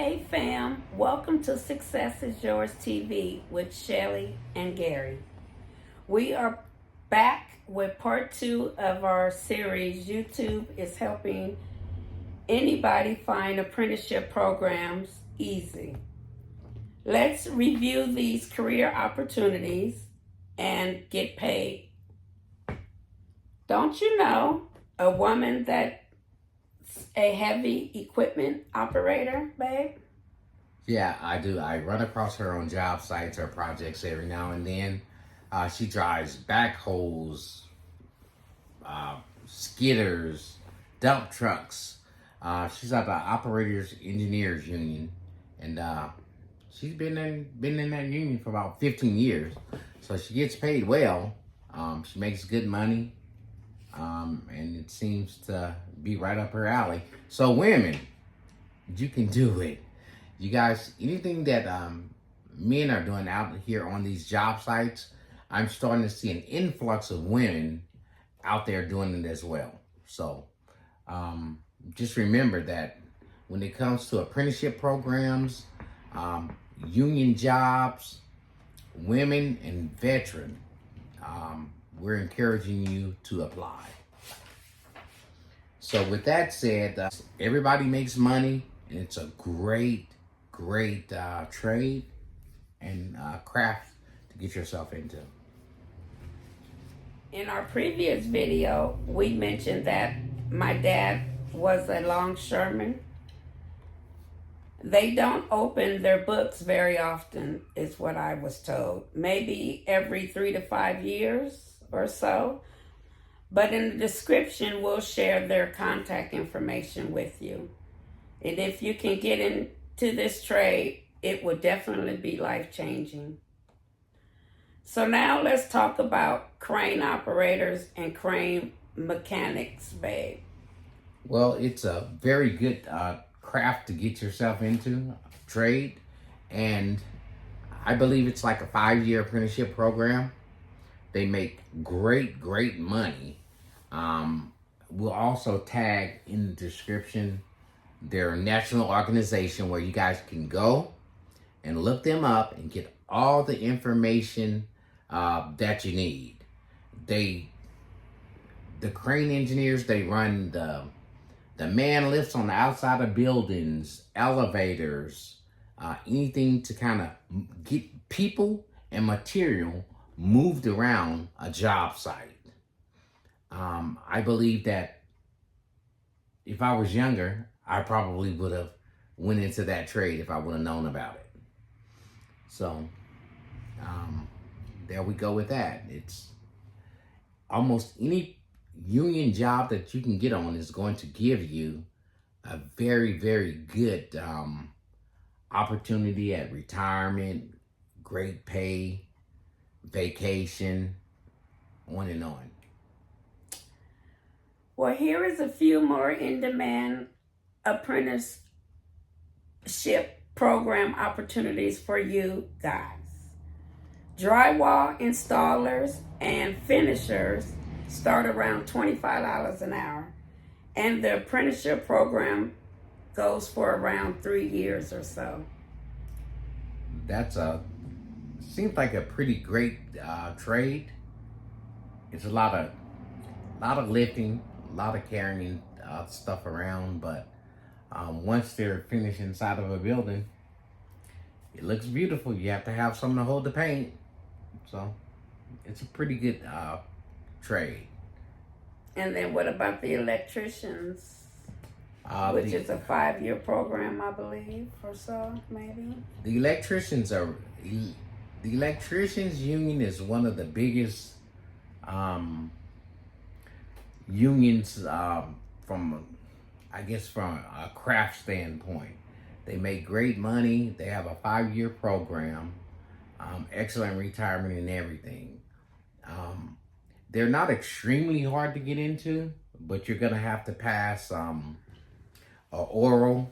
Hey fam, welcome to Success is Yours TV with Shelly and Gary. We are back with part 2 of our series. YouTube is helping anybody find apprenticeship programs easy. Let's review these career opportunities and get paid. Don't you know a woman that's a heavy equipment operator, babe? Yeah, I do. I run across her on job sites or projects every now and then. She drives backhoes, skidders, dump trucks. She's at the Operators Engineers Union, and she's been in that union for about 15 years. So she gets paid well. She makes good money, and it seems to be right up her alley. So women, you can do it. You guys, anything that men are doing out here on these job sites, I'm starting to see an influx of women out there doing it as well. So just remember that when it comes to apprenticeship programs, union jobs, women and veteran, we're encouraging you to apply. So with that said, everybody makes money, and it's a great trade and craft to get yourself into. In our previous video, we mentioned that my dad was a longshoreman. They don't open their books very often, is what I was told. Maybe every 3 to 5 years or so. But in the description, we'll share their contact information with you. And if you can get into this trade, it will definitely be life-changing. So now let's talk about crane operators and crane mechanics, babe. Well, it's a very good craft to get yourself into, trade, and I believe it's like a 5-year apprenticeship program. They make great money. We'll also tag in the description their national organization where you guys can go and look them up and get all the information that you need. The crane engineers, they run the man lifts on the outside of buildings, elevators, anything to kind of get people and material moved around a job site. I believe that if I was younger, I probably would have went into that trade if I would have known about it. So there we go with that. It's almost any union job that you can get on is going to give you a very good opportunity at retirement, great pay, vacation, on and on. Well, here is a few more in-demand apprenticeship program opportunities for you guys. Drywall installers and finishers start around $25 an hour, and the apprenticeship program goes for around 3 years or so. Seems like a pretty great trade. It's a lot of lifting, a lot of carrying stuff around, but once they're finished inside of a building, it looks beautiful. You have to have something to hold the paint, so it's a pretty good trade. And then what about the electricians? Which is a 5-year program, I believe, or so, maybe. The electricians union is one of the biggest unions from a craft standpoint. They make great money. They have a 5-year program, excellent retirement and everything. They're not extremely hard to get into, but you're gonna have to pass a oral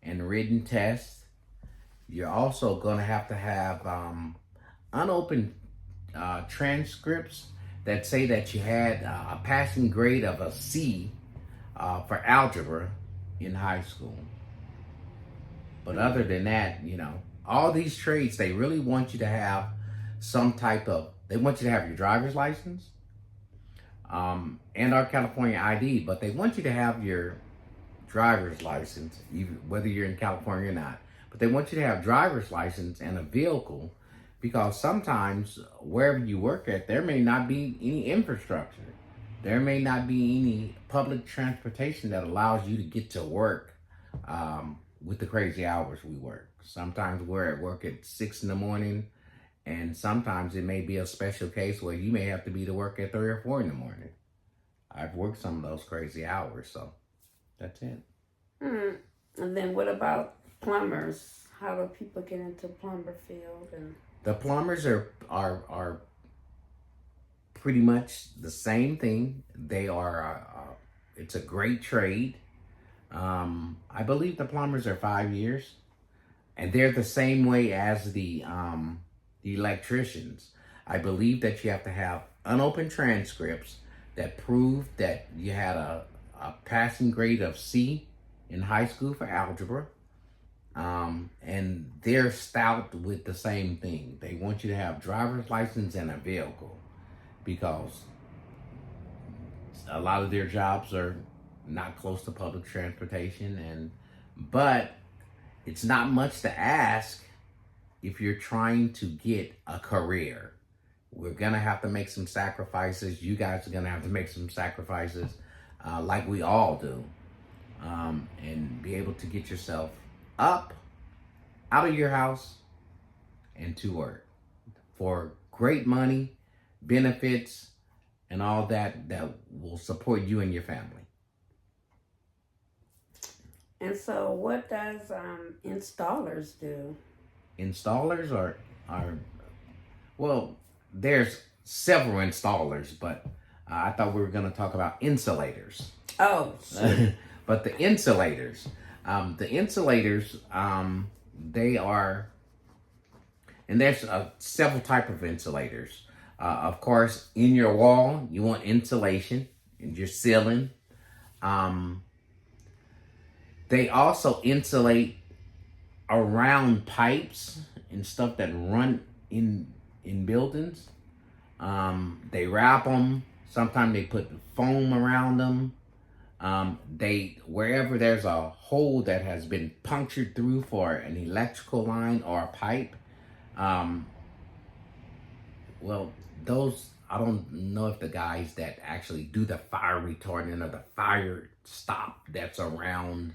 and written test. You're also gonna have to have unopened transcripts that say that you had a passing grade of a C for algebra in high school. But other than that, all these trades, they really want you to have they want you to have your driver's license, and our California ID, but they want you to have your driver's license, even whether you're in California or not. But they want you to have driver's license and a vehicle, because sometimes wherever you work at, there may not be any infrastructure. There may not be any public transportation that allows you to get to work with the crazy hours we work. Sometimes we're at work at 6 in the morning, and sometimes it may be a special case where you may have to be to work at 3 or 4 in the morning. I've worked some of those crazy hours, so that's it. And then what about plumbers? How do people get into plumber field? And the plumbers are pretty much the same thing. They are it's a great trade. I believe the plumbers are 5 years, and they're the same way as the electricians. I believe that you have to have unopened transcripts that prove that you had a passing grade of C in high school for algebra. And they're stout with the same thing. They want you to have driver's license and a vehicle, because a lot of their jobs are not close to public transportation, but it's not much to ask if you're trying to get a career. We're gonna have to make some sacrifices. You guys are gonna have to make some sacrifices, like we all do, and be able to get yourself up out of your house and to work for great money, benefits, and all that will support you and your family. And so what does installers do? Installers are well, there's several installers, but I thought we were going to talk about insulators. Oh, sure. But the insulators, they are, and there's several type of insulators. Of course, in your wall, you want insulation in your ceiling. They also insulate around pipes and stuff that run in buildings. They wrap them. Sometimes they put foam around them. Wherever there's a hole that has been punctured through for an electrical line or a pipe, well, those, I don't know if the guys that actually do the fire retardant or the fire stop that's around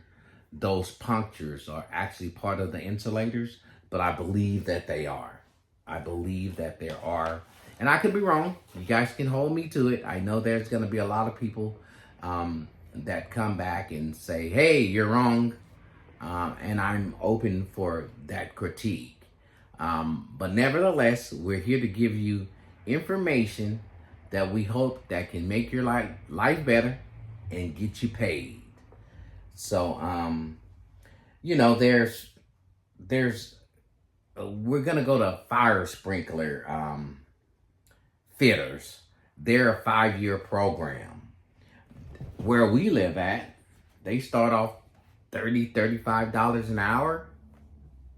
those punctures are actually part of the insulators, but I believe that they are. I believe that there are, and I could be wrong. You guys can hold me to it. I know there's going to be a lot of people that come back and say, hey, you're wrong, and I'm open for that critique. But nevertheless, we're here to give you information that we hope that can make your life better and get you paid. So, we're going to go to fire sprinkler fitters. They're a 5-year program. Where we live at, they start off $30, $35 an hour.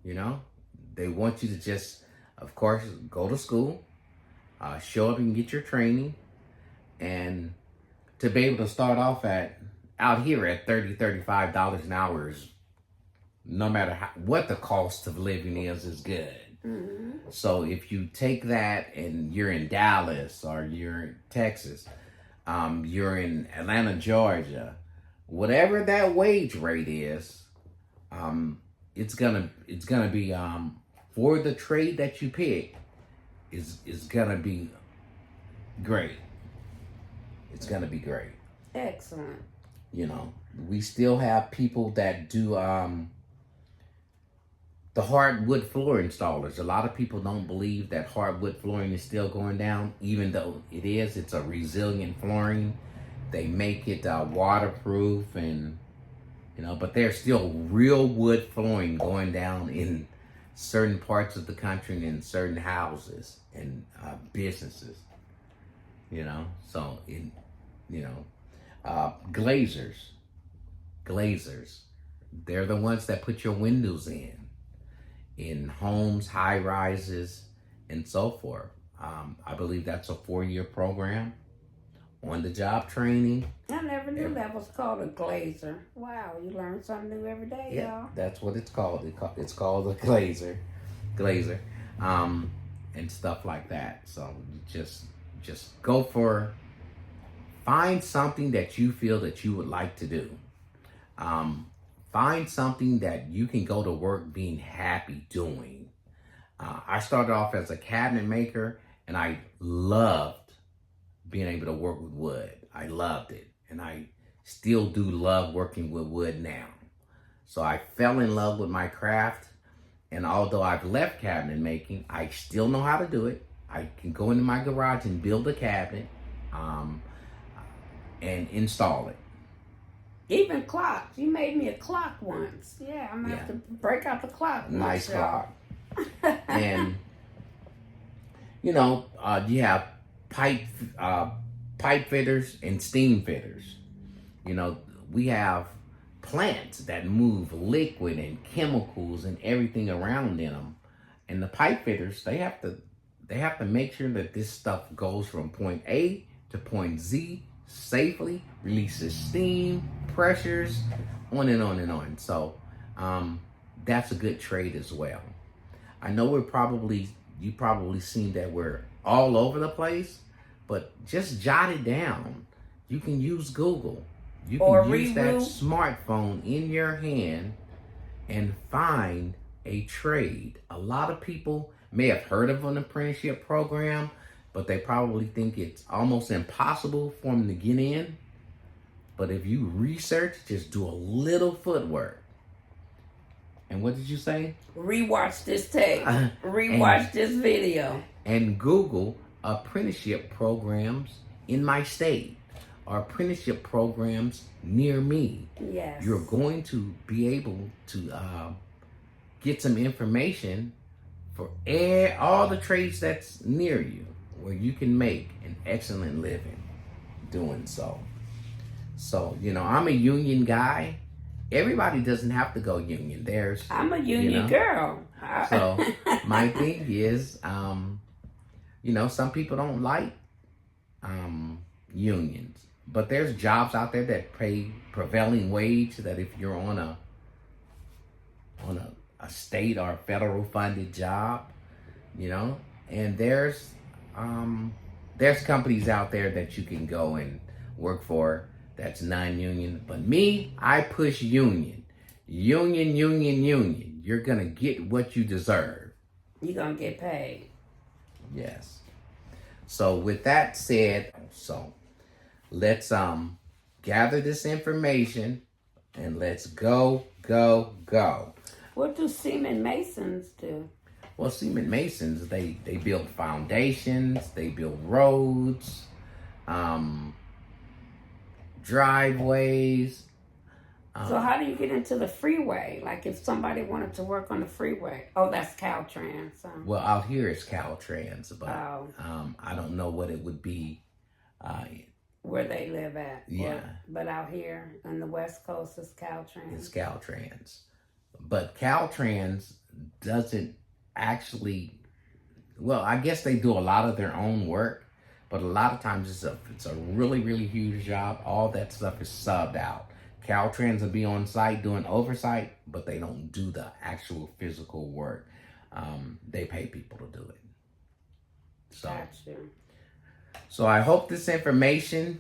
They want you to just, of course, go to school, show up and get your training, and to be able to start off out here at $30, $35 an hour is, no matter what the cost of living is good. Mm-hmm. So if you take that and you're in Dallas or you're in Texas, you're in Atlanta, Georgia, whatever that wage rate is, it's gonna be for the trade that you pick is gonna be great. It's gonna be great. Excellent. We still have people that do the hardwood floor installers. A lot of people don't believe that hardwood flooring is still going down, even though it is. It's a resilient flooring. They make it waterproof, and but there's still real wood flooring going down in certain parts of the country and in certain houses and businesses. Glazers. They're the ones that put your windows in homes, high rises, and so forth. I believe that's a 4-year program. On the job training. I never knew that was called a glazer. Wow, you learn something new every day, y'all. That's what it's called. It's called a glazer, and stuff like that. So you just go for, find something that you feel that you would like to do. Find something that you can go to work being happy doing. I started off as a cabinet maker, and I loved being able to work with wood. I loved it. And I still do love working with wood now. So I fell in love with my craft. And although I've left cabinet making, I still know how to do it. I can go into my garage and build a cabinet and install it. Even clocks. You made me a clock once. Yeah, I'm going to have to break out the clock. Nice clock. And, you have pipe fitters and steam fitters. We have plants that move liquid and chemicals and everything around in them. And the pipe fitters, they have to make sure that this stuff goes from point A to point Z safely, releases steam, pressures, on and on and on. So that's a good trade as well. I know you probably seen that we're all over the place, but just jot it down. You can use Google. You can use that smartphone in your hand and find a trade. A lot of people may have heard of an apprenticeship program, but they probably think it's almost impossible for them to get in. But if you research, just do a little footwork. And what did you say? Rewatch this tape. Rewatch this video. And Google apprenticeship programs in my state or apprenticeship programs near me. Yes. You're going to be able to get some information for all the trades that's near you where you can make an excellent living doing so. So, I'm a union guy. Everybody doesn't have to go union. I'm a union girl. So my thing is, some people don't like unions, but there's jobs out there that pay prevailing wage that if you're on a state or federal funded job, and there's companies out there that you can go and work for that's non-union. But me, I push union. Union. You're going to get what you deserve. You're going to get paid. Yes. So with that said, let's gather this information and let's go. What do cement masons do? Well, cement masons, they build foundations, they build roads, driveways. So how do you get into the freeway? Like if somebody wanted to work on the freeway. Oh, that's Caltrans. Well, out here it's Caltrans, but I don't know what it would be. Where they live at. Yeah. But out here on the West Coast it's Caltrans. It's Caltrans. But Caltrans doesn't actually, well, I guess they do a lot of their own work, but a lot of times it's a really, really huge job. All that stuff is subbed out. Caltrans will be on site doing oversight, but they don't do the actual physical work. They pay people to do it. So, Gotcha. So I hope this information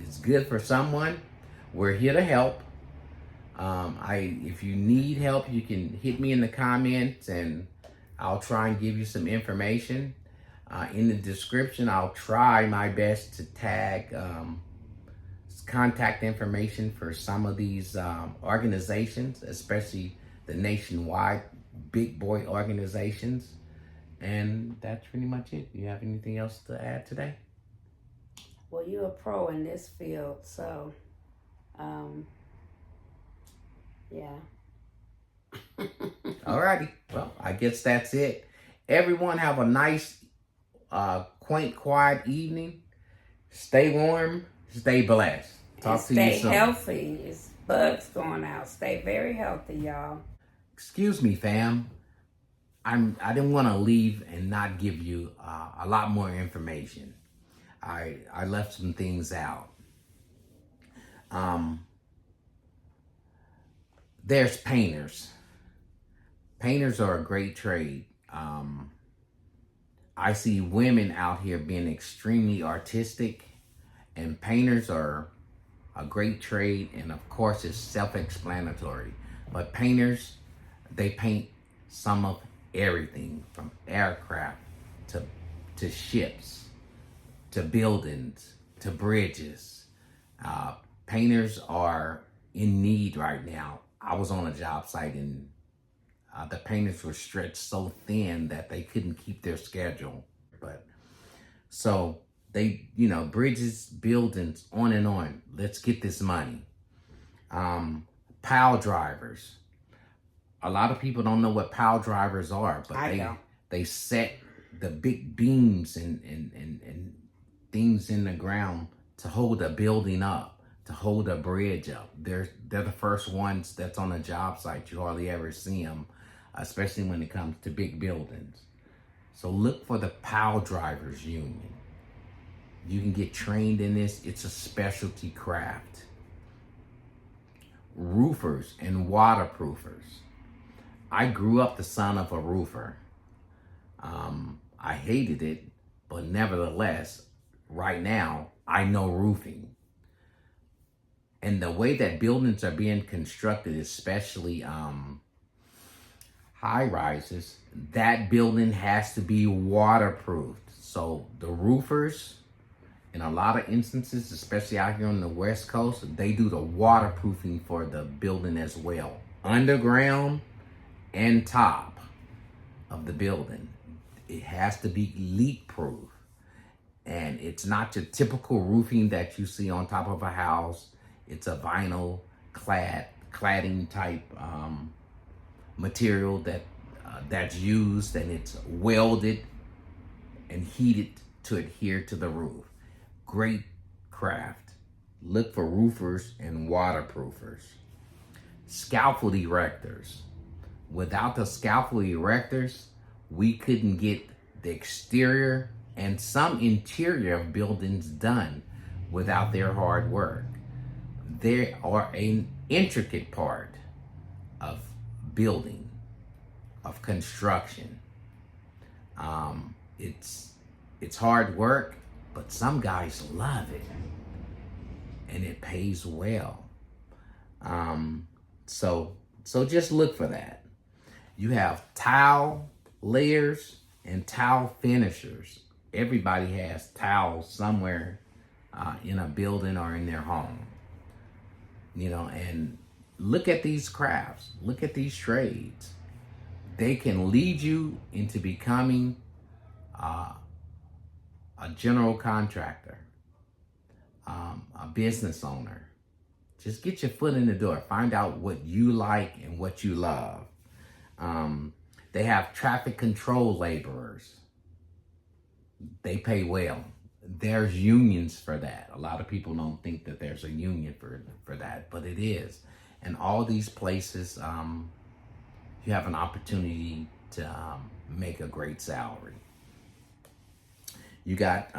is good for someone. We're here to help. If you need help, you can hit me in the comments and I'll try and give you some information. In the description, I'll try my best to tag contact information for some of these organizations, especially the nationwide big boy organizations. And that's pretty much it. Do you have anything else to add today? Well, you're a pro in this field, so yeah. Alrighty. Well, I guess that's it. Everyone have a nice, quaint, quiet evening. Stay warm. Stay blessed. Talk to you soon. Stay healthy. bugs going out. Stay very healthy, y'all. Excuse me, fam. I didn't want to leave and not give you a lot more information. I left some things out. There's painters. Painters are a great trade. I see women out here being extremely artistic, and painters are a great trade, and of course it's self-explanatory. But painters, they paint some of everything from aircraft to ships, to buildings, to bridges. Painters are in need right now. I was on a job site and the painters were stretched so thin that they couldn't keep their schedule. But so they, bridges, buildings, on and on. Let's get this money. Pile drivers. A lot of people don't know what pile drivers are, but they set the big beams and things in the ground to hold a building up, to hold a bridge up. They're the first ones that's on a job site. You hardly ever see them, especially when it comes to big buildings. So look for the pile drivers union. You can get trained in this. It's a specialty craft. Roofers and waterproofers. I grew up the son of a roofer. I hated it, but nevertheless, right now, I know roofing. And the way that buildings are being constructed, especially high rises, that building has to be waterproofed. So the roofers, in a lot of instances, especially out here on the West Coast, they do the waterproofing for the building as well. Underground and top of the building. It has to be leak proof. And it's not your typical roofing that you see on top of a house. It's a vinyl cladding type material that's used, and it's welded and heated to adhere to the roof. Great craft. Look for roofers and waterproofers. Scaffold erectors. Without the scaffold erectors, we couldn't get the exterior and some interior of buildings done without their hard work. They are an intricate part of building, of construction. It's hard work, but some guys love it, and it pays well. So just look for that. You have tile layers and tile finishers. Everybody has tiles somewhere in a building or in their home. And look at these crafts. Look at these trades. They can lead you into becoming a general contractor, a business owner. Just get your foot in the door. Find out what you like and what you love. They have traffic control laborers. They pay well. There's unions for that. A lot of people don't think that there's a union for that, but it is. And all these places, you have an opportunity to make a great salary. You got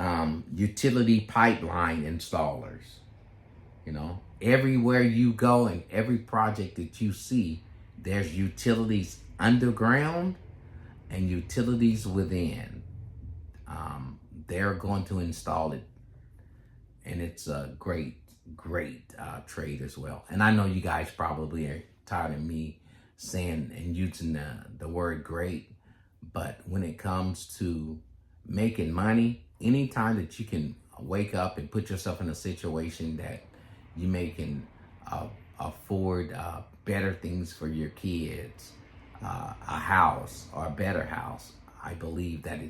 utility pipeline installers. Everywhere you go and every project that you see, there's utilities underground and utilities within. They're going to install it, and it's a great trade as well. And I know you guys probably are tired of me saying and using the word great, but when it comes to making money, anytime that you can wake up and put yourself in a situation that you can afford better things for your kids, a house or a better house, I believe that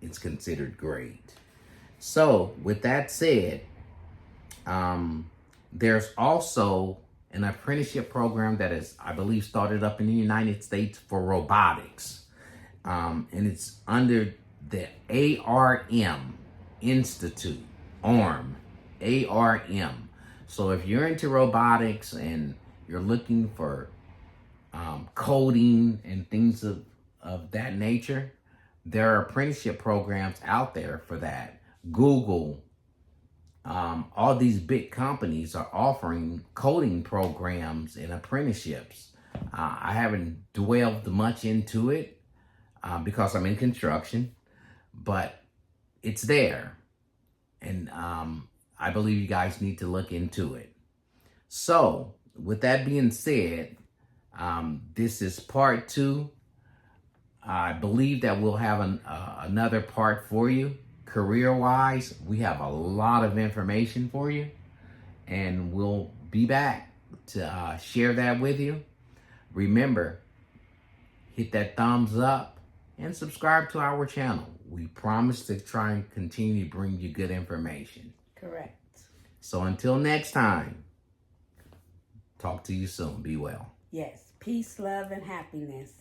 it's considered great. So with that said, there's also an apprenticeship program that is, I believe, started up in the United States for robotics. And it's under the ARM Institute, ARM. So if you're into robotics and you're looking for coding and things of that nature, there are apprenticeship programs out there for that. Google, all these big companies are offering coding programs and apprenticeships. I haven't dwelled much into it because I'm in construction, but it's there. And I believe you guys need to look into it. So, with that being said, this is part 2. I believe that we'll have another part for you. Career-wise, we have a lot of information for you, and we'll be back to share that with you. Remember, hit that thumbs up and subscribe to our channel. We promise to try and continue to bring you good information. Correct. So until next time, talk to you soon. Be well. Yes. Peace, love, and happiness.